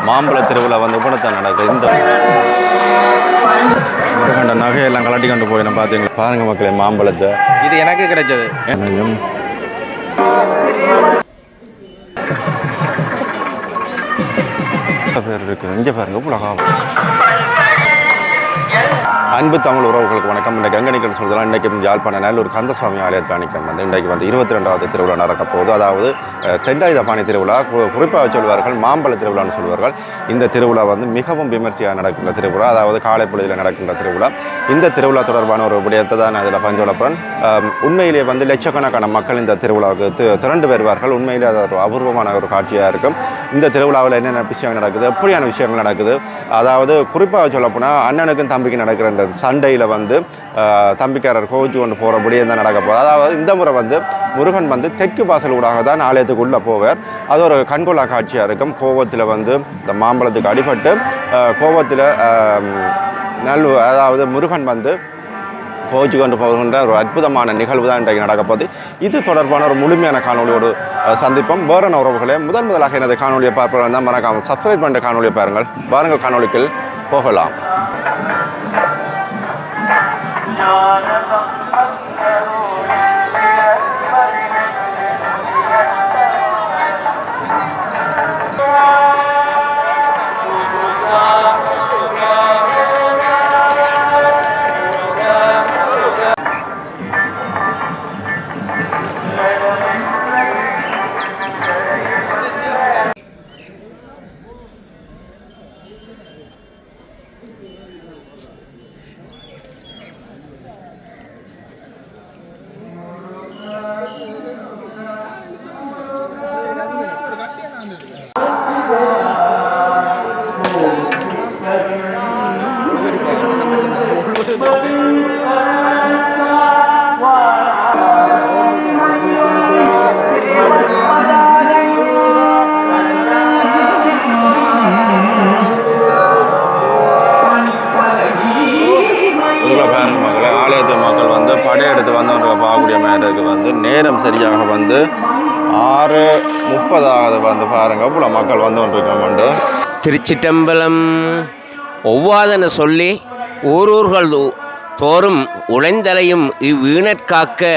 மாம்பழ திருவிழா வந்து உபனத்தான் நடக்குது. இந்த முருகண்ட நகையெல்லாம் கலட்டி கொண்டு போய் நான் பார்த்தீங்களா? பாருங்க மக்களே, மாம்பழத்தை இது எனக்கு கிடைச்சது. என்னையும் பேர் இருக்கு இங்கே பாருங்க. உலகம் அன்பு தமிழ் உறவுகளுக்கு வணக்கம். இன்றைக்கு எங்கே நிற்கிறேன்னு சொல்லுதலாம். இன்றைக்கு யாழ்ப்பாண நல்லூர் கந்தசுவாமி ஆலயத்தில் நிற்கிறேன். வந்து இன்றைக்கு வந்து 22வது திருவிழா நடக்க போகுது. அதாவது தெண்டாயுதபாணி திருவிழா, குறிப்பாக சொல்வார்கள் மாம்பழ திருவிழான்னு சொல்வார்கள். இந்த திருவிழா வந்து மிகவும் விமர்சையாக நடக்கின்ற திருவிழா, அதாவது காலை பொழுதில் நடக்கின்ற திருவிழா. இந்த திருவிழா தொடர்பான ஒரு விடயத்தை தான் அதில் பஞ்சோலப்புறன். உண்மையிலே வந்து லட்சக்கணக்கான மக்கள் இந்த திருவிழாவுக்கு திரண்டு வருவார்கள். உண்மையிலே அது ஒரு அபூர்வமான ஒரு காட்சியாக இருக்கும். இந்த திருவிழாவில் என்னென்ன விஷயங்கள் நடக்குது, எப்படியான விஷயங்கள் நடக்குது, அதாவது குறிப்பாக சொல்லப்போனால் அண்ணனுக்கும் தம்பிக்கு நடக்கிற இந்த சண்டையில் வந்து தம்பிக்காரர் கோவிச்சு கொண்டு போகிறபடியே தான் நடக்க போகுது. அதாவது இந்த முறை வந்து முருகன் வந்து தெற்கு வாசல் ஊடாக தான் ஆலயத்துக்குள்ளே போவார். அது ஒரு கண்கொள்ளா காட்சியாக இருக்கும். கோவத்தில் வந்து இந்த மாம்பழத்துக்கு அடிபட்டு கோவத்தில் அதாவது முருகன் வந்து கோவிச்சு கொண்டு போகின்ற ஒரு அற்புதமான நிகழ்வு தான் இன்றைக்கு நடக்க போகுது. இது தொடர்பான ஒரு முழுமையான காணொலியோடு சந்திப்போம். வேற உறவுகளே, முதலாக எனது காணொலியை பார்ப்பவர்கள் தான் மறக்காமல் சப்ஸ்கிரைப் பண்ணுற காணொலியை பாருங்கள். பாருங்கள், காணொலிக்குள் போகலாம். படையெடுத்து வந்தவங்க பார்க்கக்கூடிய மேடத்துக்கு வந்து நேரம் சரியாக வந்து 6:30 வந்து பாருங்க. இவ்வளோ மக்கள் வந்து கொண்டிருக்கிறோம். திருச்சிட்டம்பலம் ஒவ்வாதன சொல்லி ஊரூர்கள் தோறும் உழைந்தலையும் இவ்வீணற்காக்க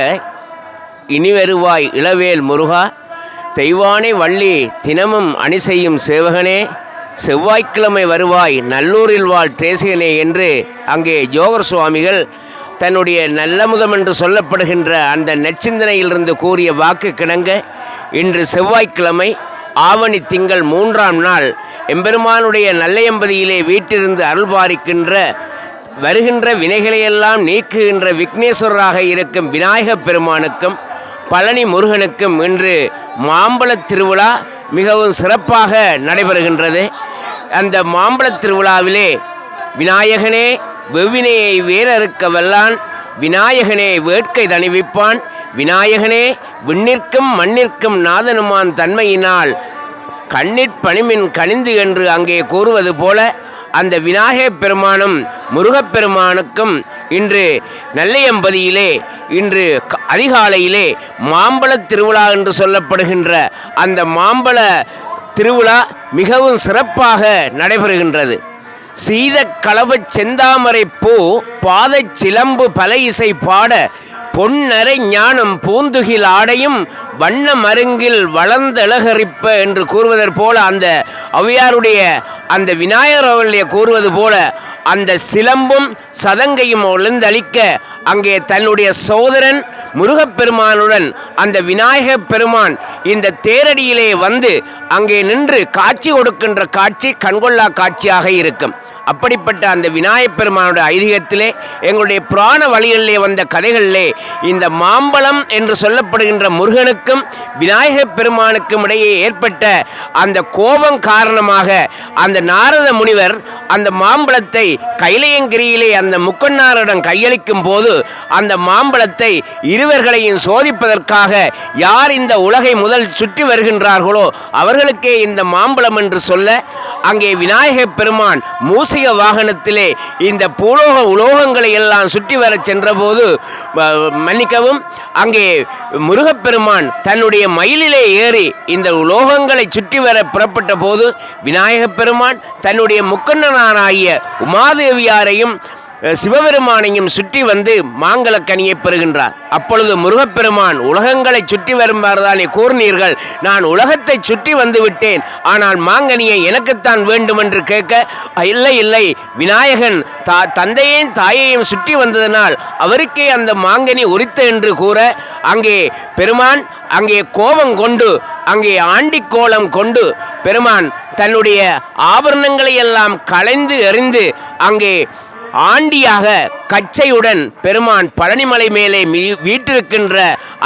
இனி வருவாய் இளவேல் முருகா, தெய்வானை வள்ளி தினமும் அணி செய்யும் சேவகனே, செவ்வாய்க்கிழமை வருவாய் நல்லூரில் வாழ் தேசிகனே என்று அங்கே ஜோகர் சுவாமிகள் தன்னுடைய நல்லமுதம் என்று சொல்லப்படுகின்ற அந்த நற்சிந்தனையிலிருந்து கூறிய வாக்கு கிணங்க இன்று செவ்வாய்க்கிழமை ஆவணி திங்கள் 3ஆம் நாள் எம்பெருமானுடைய நல்லையம்பதியிலே வீட்டிலிருந்து அருள்பாரிக்கின்ற வருகின்ற வினைகளையெல்லாம் நீக்குகின்ற விக்னேஸ்வரராக இருக்கும் விநாயகப் பெருமானுக்கும் பழனி முருகனுக்கும் இன்று மாம்பழத் திருவிழா மிகவும் சிறப்பாக நடைபெறுகின்றது. அந்த மாம்பழத் திருவிழாவிலே விநாயகனே வெவ்வினையை வேறறுக்க வல்லான், விநாயகனே வேட்கை தணிவிப்பான், விநாயகனே விண்ணிற்கும் மண்ணிற்கும் நாதனுமான் தன்மையினால் கண்ணிற்பணிமின் கனிந்து என்று அங்கே கூறுவது போல அந்த விநாயகப் பெருமானும் முருகப்பெருமானுக்கும் இன்று நல்லையம்பதியிலே இன்று அதிகாலையிலே மாம்பழ திருவிழா என்று சொல்லப்படுகின்ற அந்த மாம்பழ திருவிழா மிகவும் சிறப்பாக நடைபெறுகின்றது. சீத களபச் செந்தாமரை பூ பாதச் சிலம்பு பல இசை பாட பொன்னரை ஞானம் பூந்துகில் ஆடையும் வண்ண மருங்கில் வளர்ந்தழகரிப்ப என்று கூறுவதற் போல அந்த ஔவையாருடைய அந்த விநாயகர் அவர்களுடைய கூறுவது போல அந்த சிலம்பும் சதங்கையும் ஒளிந்தளிக்க அங்கே தன்னுடைய சோதரன் முருகப்பெருமானுடன் அந்த விநாயகப் பெருமான் இந்த தேரடியிலே வந்து அங்கே நின்று காட்சி கொடுக்கின்ற காட்சி கண்கொள்ளா காட்சியாக இருக்கும். அப்படிப்பட்ட அந்த விநாயகப் பெருமானுடைய ஐதீகத்திலே எங்களுடைய புராண வழிகளிலே வந்த கதைகளிலே இந்த மாம்பழம் என்று சொல்லப்படுகின்ற முருகனுக்கும் விநாயகப் பெருமானுக்கும் இடையே ஏற்பட்ட அந்த கோபம் காரணமாக அந்த நாரத முனிவர் அந்த மாம்பழத்தை கைலையங்கிரியிலே அந்த முக்கண்ணாரிடம் கையளிக்கும் போது அந்த மாம்பழத்தை இருவர்களையும் சோதிப்பதற்காக யார் இந்த உலகை முதல் சுற்றி வருகின்றார்களோ அவர்களுக்கே இந்த மாம்பழம் என்று சொல்ல அங்கே விநாயகப் பெருமான் மூச மூசிக வாகனத்திலே இந்த உலோகங்களை எல்லாம் சுற்றி வர சென்றபோது மன்னிக்கவும், அங்கே முருகப்பெருமான் தன்னுடைய மயிலிலே ஏறி இந்த உலோகங்களை சுற்றி வர புறப்பட்ட போது விநாயகப் பெருமான் தன்னுடைய முக்கண்ணனாராகிய உமாதேவியாரையும் சிவபெருமானையும் சுற்றி வந்து மாங்கலக்கனியை பெறுகின்றார். அப்பொழுது முருகப்பெருமான் உலகங்களை சுற்றி வரும்பாறுதானே கூறினீர்கள், நான் உலகத்தை சுற்றி வந்து விட்டேன், ஆனால் மாங்கனியை எனக்குத்தான் வேண்டும் என்று கேட்க, இல்லை இல்லை, விநாயகன் தந்தையையும் தாயையும் சுற்றி வந்ததனால் அவருக்கே அந்த மாங்கனி உரித்த என்று கூற, அங்கே பெருமான் அங்கே கோபம் கொண்டு அங்கே ஆண்டிக்கோலம் கொண்டு பெருமான் தன்னுடைய ஆபரணங்களை எல்லாம் களைந்து எறிந்து அங்கே ஆண்டியாக கச்சையுடன் பெருமான் பழனிமலை மேலே வீற்றிருக்கின்ற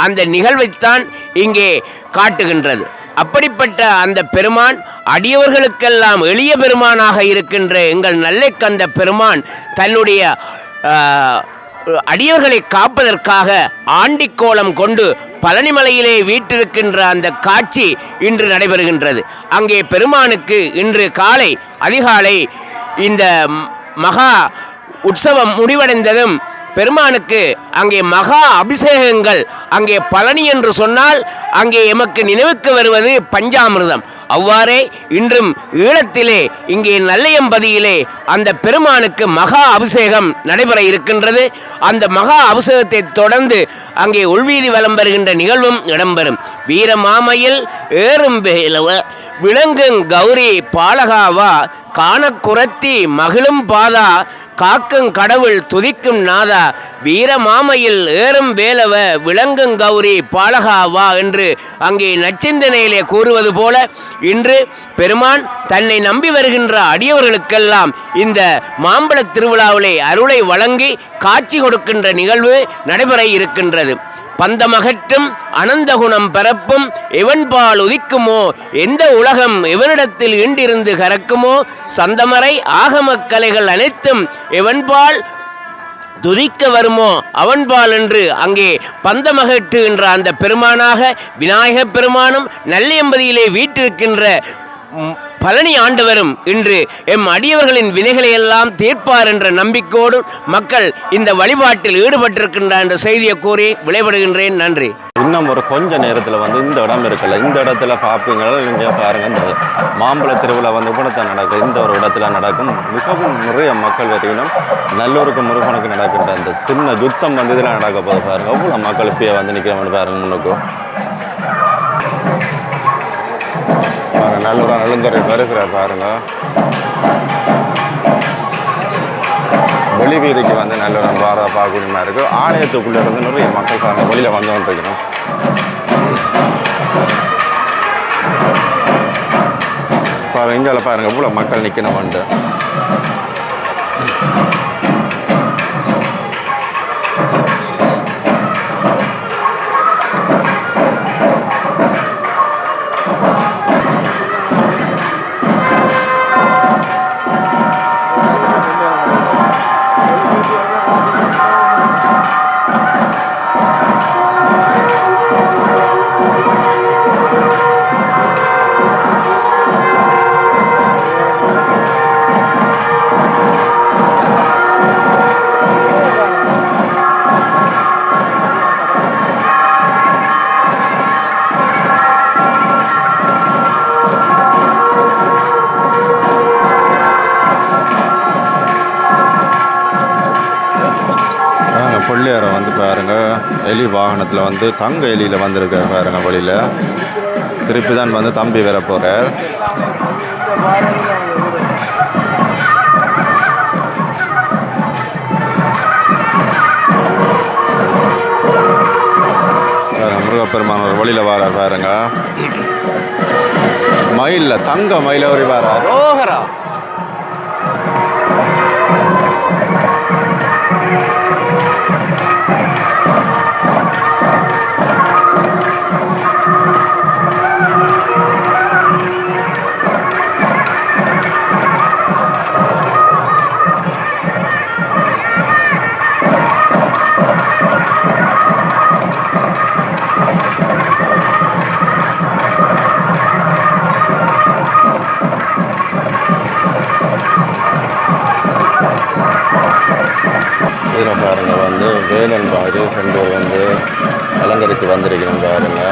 அந்த நிகழ்வைத்தான் இங்கே காட்டுகின்றது. அப்படிப்பட்ட அந்த பெருமான் அடியவர்களுக்கெல்லாம் எளிய பெருமானாக இருக்கின்ற எங்கள் நல்லைக்கந்த பெருமான் தன்னுடைய அடியவர்களை காப்பதற்காக ஆண்டிக்கோலம் கொண்டு பழனிமலையிலே வீற்றிருக்கின்ற அந்த காட்சி இன்று நடைபெறுகின்றது. அங்கே பெருமானுக்கு இன்று காலை அதிகாலை இந்த மகா உற்சவம் முடிவடைந்ததும் பெருமானுக்கு அங்கே மகா அபிஷேகங்கள். அங்கே பழனி என்று சொன்னால் அங்கே எமக்கு நினைவுக்கு வருவது பஞ்சாமிர்தம். அவ்வாறே இன்றும் ஈழத்திலே இங்கே நல்லையம்பதியிலே அந்த பெருமானுக்கு மகா அபிஷேகம் நடைபெற இருக்கின்றது. அந்த மகா அபிஷேகத்தை தொடர்ந்து அங்கே உள்வீதி வலம் வருகின்ற நிகழ்வும் இடம்பெறும். வீரமாமையில் ஏறும் வேலவ விளங்குங் கௌரி பாலகாவா காணக்குரத்தி மகிழும் பாதா காக்கும் கடவுள் துதிக்கும் நாதா வீரமாமையில் ஏறும் வேலவ விளங்குங் கௌரி பாலகாவா என்று அங்கே நச்சிந்தனையிலே கூறுவது போல இன்று பெருமான் தன்னை நம்பி வருகின்ற அடியவர்களுக்கெல்லாம் இந்த மாம்பழத் திருவிழாவிலே அருளை வழங்கி காட்சி கொடுக்கின்ற நிகழ்வு நடைபெற இருக்கின்றது. பந்தமகற்றும் அனந்தகுணம் பரப்பும் எவன்பால் உதிக்குமோ, எந்த உலகம் எவனிடத்தில் ஈண்டிருந்து கறக்குமோ, சந்தமறை ஆகமக் கலைகள் அனைத்தும் எவன்பால் துதிக்க வருமோ அவன்பால் என்று அங்கே பந்தமகற்றுகின்ற அந்த பெருமானாக விநாயகப் பெருமானும் நல்லையம்பதியிலே வீற்றிருக்கின்ற பழனி ஆண்டவரும் இன்று எம் அடியவர்களின் வினைகளை எல்லாம் தீர்ப்பார் என்ற நம்பிக்கையோடு மக்கள் இந்த வழிபாட்டில் ஈடுபட்டிருக்கின்ற என்ற செய்தியை கூறி விளைபடுகின்றேன். நன்றி. இன்னும் ஒரு கொஞ்ச நேரத்தில் இந்த இடம் இருக்குல்ல, இந்த இடத்துல பார்ப்பீங்களா, நீங்கள் பாருங்கள், இந்த மாம்பழ திருவிழா இப்படித்தான் நடக்கும். இந்த ஒரு இடத்துல நடக்கும். மிகவும் நிறைய மக்கள் பார்த்தீங்கன்னா நல்லூருக்கு முருகனுக்கு நடக்கின்ற அந்த சின்ன யுத்தம் இதில் நடக்க போது பாருங்கள். அவ்வளோ மக்கள் இப்பயே நிற்கிறவங்க பாருங்க. முன்னுக்கும் நல்லூரா நெடுந்துறை வருகிறார் பாருங்க. வெளி வீதிக்கு நல்லூரன் பாரத பார்க்கணுமா இருக்கு. ஆலயத்துக்குள்ளே நிறைய மக்கள் பாருங்க வெளியில் வந்துருக்கணும். பாருங்க இந்தியாவில் பாருங்க இவ்வளோ மக்கள் நிற்கணும். பிள்ளையாரை பாருங்க எலி வாகனத்தில் தங்க எலியில் வந்திருக்கிற பாருங்க. வழியில் திருப்பி தான் தம்பி வர போகிறார். முருகப்பெருமான் ஒரு வழியில் வரார் பாருங்க. மயிலில் தங்க மயில ஒரு வரார். ரோகரா வந்திருக்கிறேன் பாருங்க.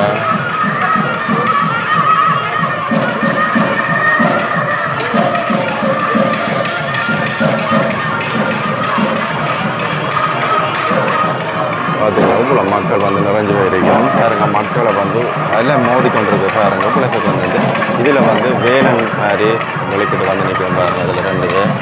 பார்த்தீங்கன்னா இவ்வளோ மக்கள் வந்து நிறைஞ்சு போயிருக்கணும் பாருங்க. மக்களை வந்து எல்லாம் மோதி கொண்டிருக்கு பாருங்க. இவ்வளோ பேர் வந்துட்டு இதில் வந்து வேலன் மாதிரி வெளிக்கிட்டு வந்து நிற்கிறோம் பாருங்க. அதில் 2 பேர்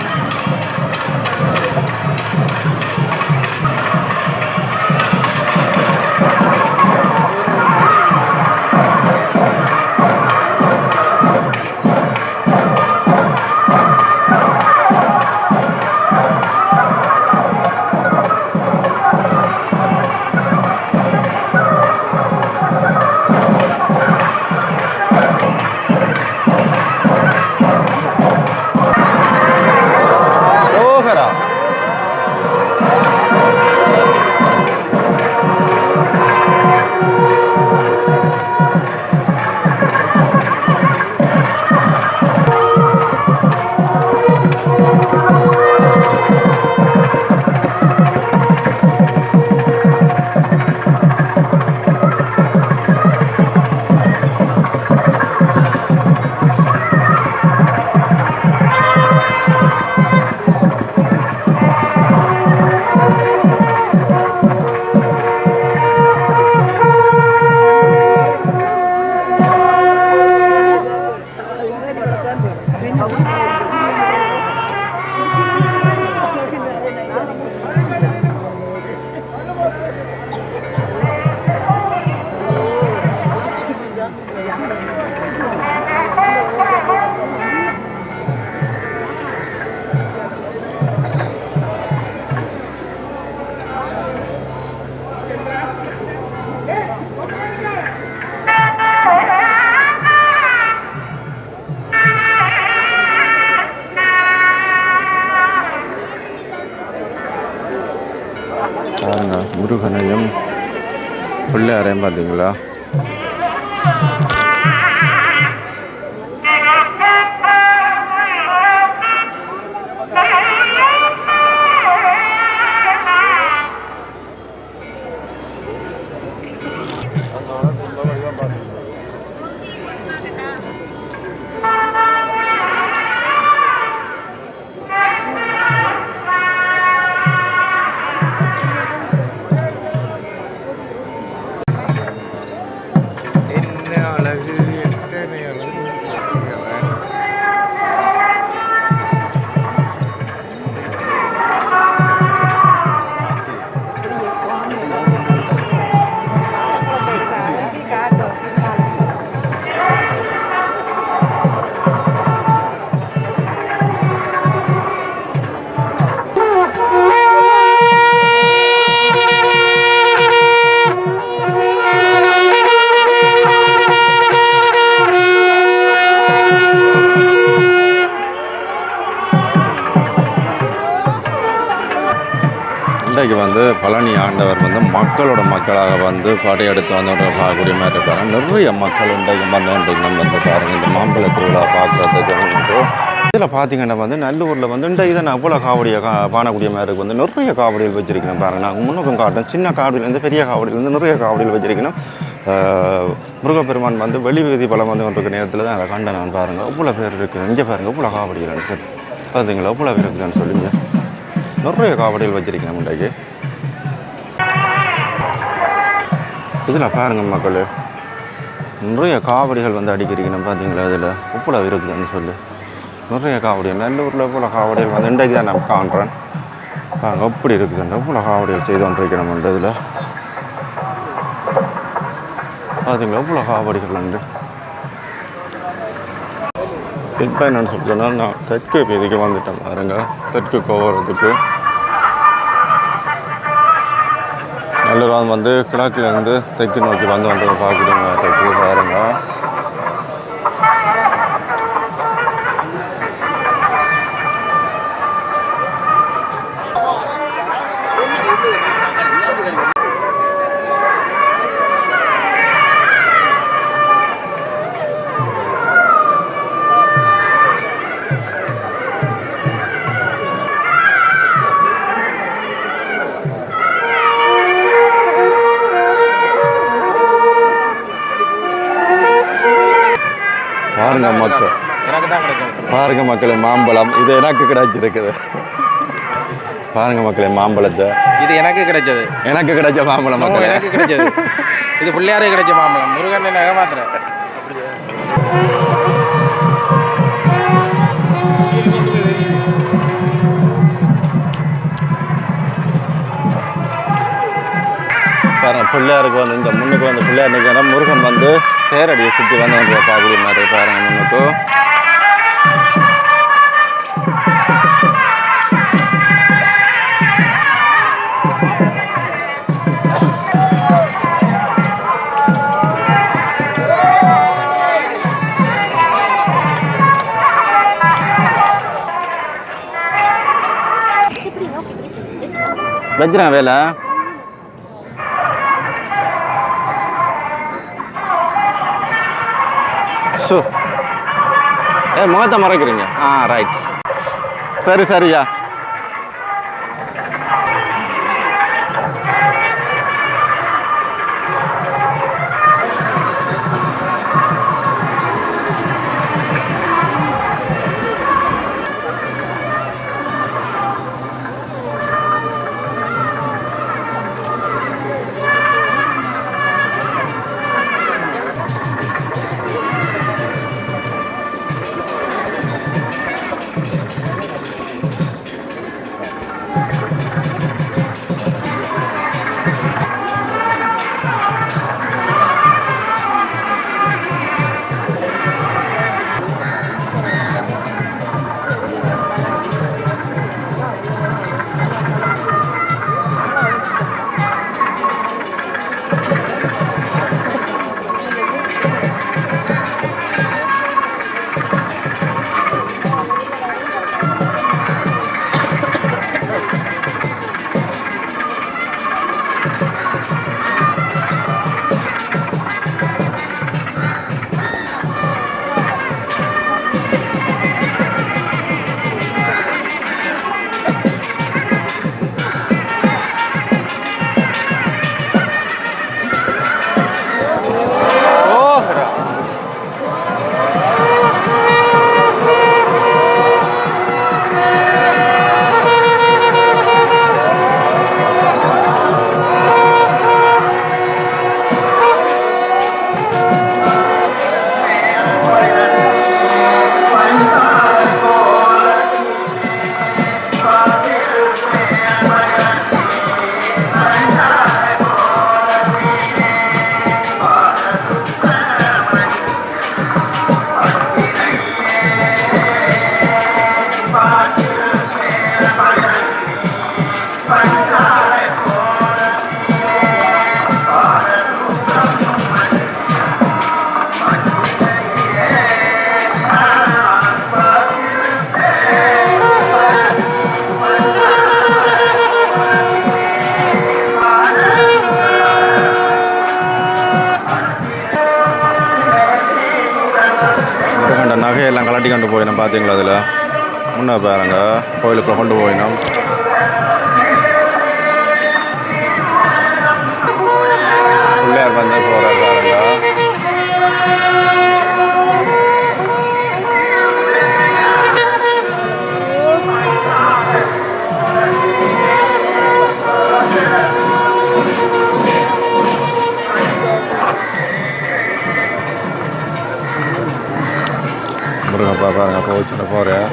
பாருங்க. முருகனையும் பிள்ளையாரையும் பார்த்தீங்களா? இன்றைக்கு வந்து பழனி ஆண்டவர் வந்து மக்களோட மக்களாக வந்து படையெடுத்து வந்து பார்க்கக்கூடிய மாதிரி இருப்பாங்க. நிறைய மக்கள் இன்றைக்கு வந்து நம்ம பாருங்கள் இந்த மாம்பழ திருவிழா பார்க்குறதுக்கு. இதில் பார்த்தீங்கன்னா வந்து நல்லூரில் வந்து இன்றைக்கு தான் அவ்வளோ காவடியை காணக்கூடிய மாதிரி இருக்குது. வந்து நிறைய காவடிகள் வச்சிருக்கணும் பாருங்கள். நாங்கள் முன்னுக்கும் காட்டும் சின்ன காவடியிலேருந்து பெரிய காவடியிலேருந்து நிறைய காவடிகள் வச்சிருக்கணும். முருகப்பெருமான் வந்து வெளி வீதி பலம் வந்து கொண்டிருக்க நேரத்தில் தான் அதை கண்டேன் நான் பாருங்கள். இவ்வளோ பேர் இருக்குது. இங்கே பாருங்கள் இவ்வளோ காவடிகள் சார் பார்த்தீங்களா? இவ்வளோ பேர் இருக்குதுன்னு சொல்லுங்க. நிறைய காவடிகள் வச்சிருக்கேன் இன்றைக்கு. இதில் பாருங்கள் மக்கள் நிறைய காவடிகள் வந்து அடிக்கிறீங்கன்னு பார்த்தீங்களா? இதில் இவ்வளோ இருக்குதுன்னு சொல்லி நிறைய காவடிகள் நல்லூரில் இவ்வளோ காவடிகள் வந்து இன்றைக்கு தான் நான் காண்றேன். பாருங்கள் எப்படி இருக்குதுன்ற இவ்வளோ காவடிகள் செய்து கொண்டிருக்கணும்ன்ற இதில் பார்த்தீங்களா? இவ்வளோ காவடிகள் உண்டு. இப்போ என்னென்னு சொல்கிறேன்னா நான் தெற்கு வீதிக்கு வந்துட்டேன் பாருங்க. தெற்கு போகிறதுக்கு நல்லூர் வந்து கிழக்குலேருந்து தெற்கு நோக்கி வந்து பார்க்கக்கூடிய பாருங்க. பாருங்க மக்கள், எனக்கு தான் கிடைக்கும். பாருங்க மக்களே மாம்பழம் இது எனக்கு கிடைச்சிருக்குது. பாருங்க மக்களே மாம்பழத்தை, இது எனக்கு கிடைச்சது. எனக்கு கிடைச்ச மாம்பழம் மக்களே. எனக்கு கிடைச்சது. இது பிள்ளையாரே கிடைச்ச மாம்பழம். முருகன் நகை மாத்திர. பாருங்க பிள்ளையாருக்கு வந்து இந்த முன்னுக்கு வந்து பிள்ளையார் நிற்கிற முருகன் வந்து தேரடியை சுற்றி வந்து பார்க்கக்கூடிய மாதிரி பாருங்க முன்னுக்கு. வச்சுறேன் வேலை முகத்தை மறைக்கிறீங்க. ரைட், சரி சரியா. நகையெல்லாம் கலட்டி கொண்டு போயினோம் பார்த்தீங்களா? அதில் முன்னே பாருங்க கோயிலுக்குள்ள கொண்டு போயினோம். பிள்ளையார் வந்து போகிற பாருங்க. முருகப்பா பாருங்க கோவிச்சுட்டு போகிறேன்.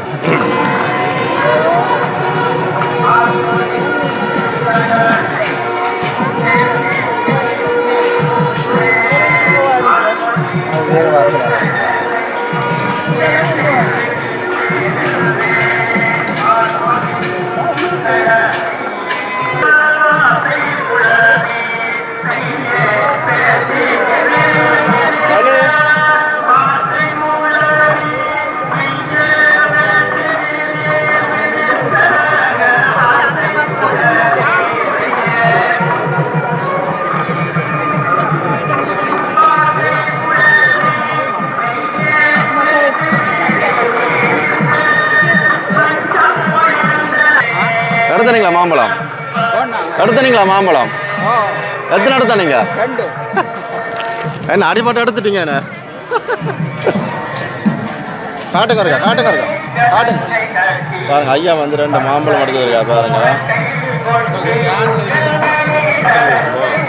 எடுத்தனீங்களா மாம்பழம்? எடுத்தனீங்களா மாம்பழம்? எத்தனை எடுத்தனீங்க? என்ன அடிபட்டு எடுத்துட்டீங்க? காட்டுங்க இருக்கா காட்டுங்க பாருங்க ஐயா வந்து 2 மாம்பழம் எடுத்துருக்கா பாருங்க.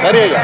சரி ஐயா.